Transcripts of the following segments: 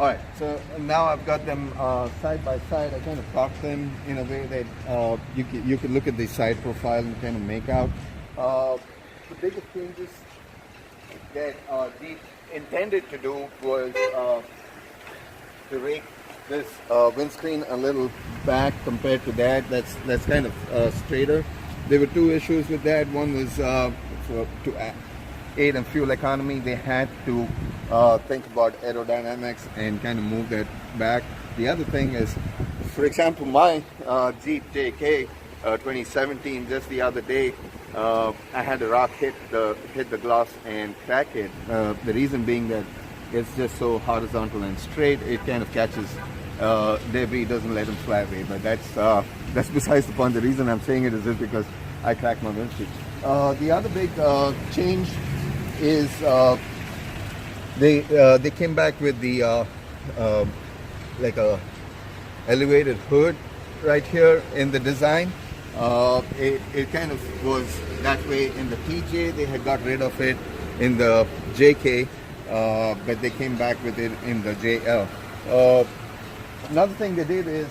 Alright, so now I've got them side by side. I kind of parked them in a way that you could look at the side profile and kind of make out. The biggest changes that Jeep intended to do was to rake this windscreen a little back compared to that. That's kind of straighter. There were two issues with that. One was to aid in fuel economy. They had to think about aerodynamics and kind of move that back. The other thing is, for example, my Jl&jk 2017, just the other day, I had a rock hit the glass and crack it. The reason being that it's just so horizontal and straight, it kind of catches debris, doesn't let them fly away. But that's besides the point. The reason I'm saying it is just because I cracked my windshield. The other big change is they came back with the like a elevated hood right here in the design. It kind of was that way in the TJ. They had got rid of it in the JK, but they came back with it in the JL. Another thing they did is,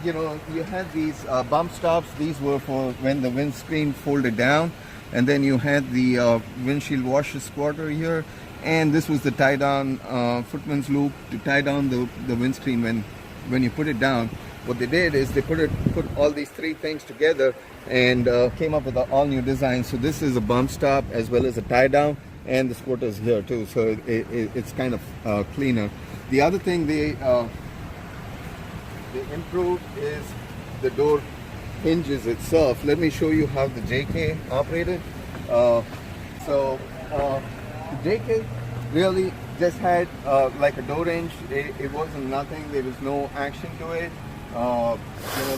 you know, you had these bump stops. These were for when the windscreen folded down, and then you had the windshield washer squatter here, and this was the tie down footman's loop to tie down the windscreen when you put it down. What they did is they put all these three things together and came up with an all new design. So this is a bump stop as well as a tie down, and the squatters here too. So it's kind of cleaner. The other thing they improved is the door hinges itself. Let me show you how the JK operated. The JK really just had like a door hinge. It wasn't nothing. There was no action to it. You know,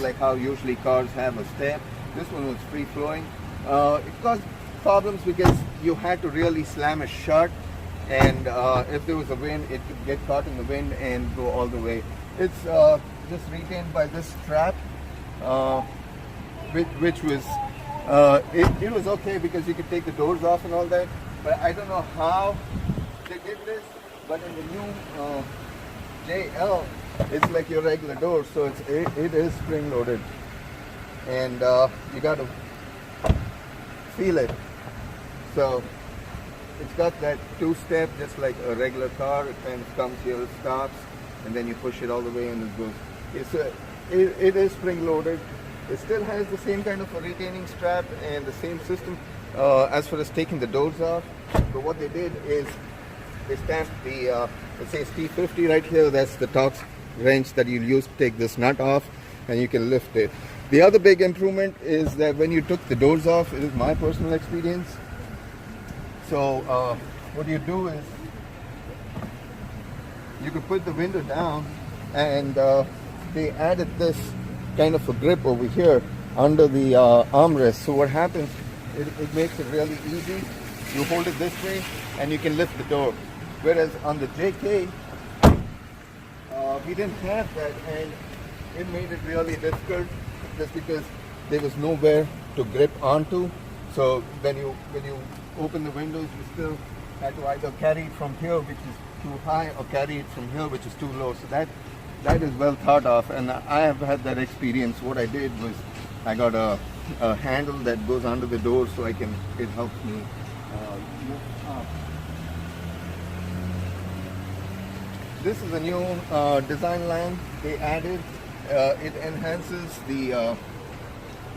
like how usually cars have a step. This one was free flowing. It caused problems because you had to really slam it shut, and if there was a wind, it could get caught in the wind and go all the way. It's just retained by this strap, which was it was okay because you could take the doors off and all that. But I don't know how they did this. But in the new JL, it's like your regular door, so it is spring loaded, and you got to feel it. So it's got that two-step, just like a regular car. It kind of comes here, stops, and then you push it all the way, and it goes. It is spring loaded. It still has the same kind of a retaining strap and the same system as far as taking the doors off. But what they did is they stamped the it says T50 right here. That's the torque wrench that you'll use to take this nut off, and you can lift it. The other big improvement is that when you took the doors off, it is my personal experience. So what you do is you could put the window down, and they added this kind of a grip over here under the armrest. So what happens, it makes it really easy. You hold it this way and you can lift the door. Whereas on the JK, we didn't have that, and it made it really difficult just because there was nowhere to grip onto. So when you open the windows, you still had to either carry it from here, which is too high, or carry it from here, which is too low. So that is well thought of, and I have had that experience. What I did was I got a handle that goes under the door, so it helps me lift up. This is a new design line they added. It enhances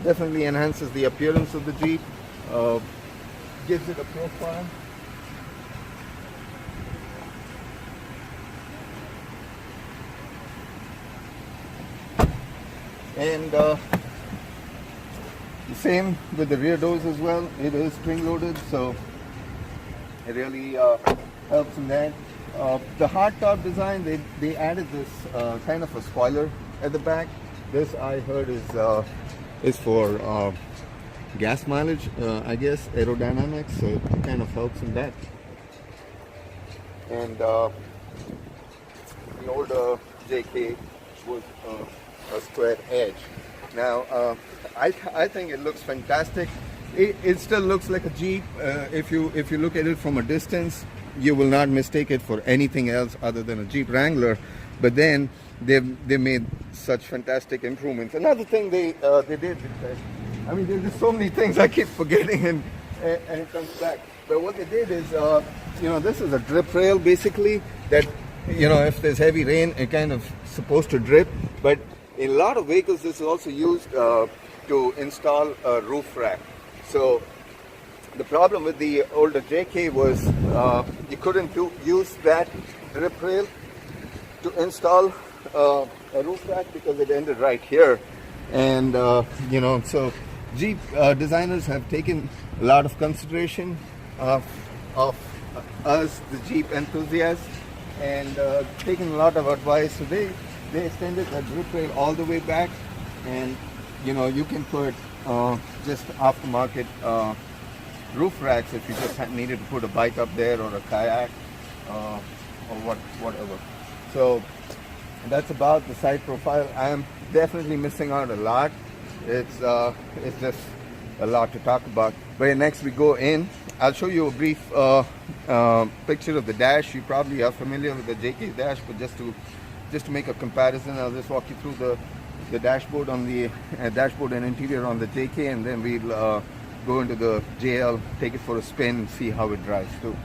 definitely enhances the appearance of the Jeep. Gives it a profile. And the same with the rear doors as well. It is spring loaded, so it really helps in that. The hardtop design, they added this kind of a spoiler at the back. This, I heard, is for gas mileage, I guess, aerodynamics, so it kind of helps in that. And the old JK was a square edge. Now, I think it looks fantastic. It still looks like a Jeep if you look at it from a distance. you will not mistake it for anything else other than a Jeep Wrangler. But then they made such fantastic improvements. Another thing they did, I mean, there's just so many things I keep forgetting, and it comes back. But what they did is, this is a drip rail basically that, if there's heavy rain, it kind of supposed to drip. But in a lot of vehicles, this is also used to install a roof rack. So the problem with the older JK was you couldn't use that drip rail to install a roof rack because it ended right here. And so Jeep designers have taken a lot of consideration of us, the Jeep enthusiasts, and taken a lot of advice. So they extended that drip rail all the way back, and you can put just aftermarket roof racks if you just needed to put a bike up there or a kayak or whatever. So that's about the side profile. I am definitely missing out a lot. It's just a lot to talk about. But next we go in. I'll show you a brief picture of the dash. You probably are familiar with the JK dash, but just to make a comparison, I'll just walk you through the dashboard on the dashboard and interior on the JK, and then we'll go into the JL, take it for a spin, and see how it drives too.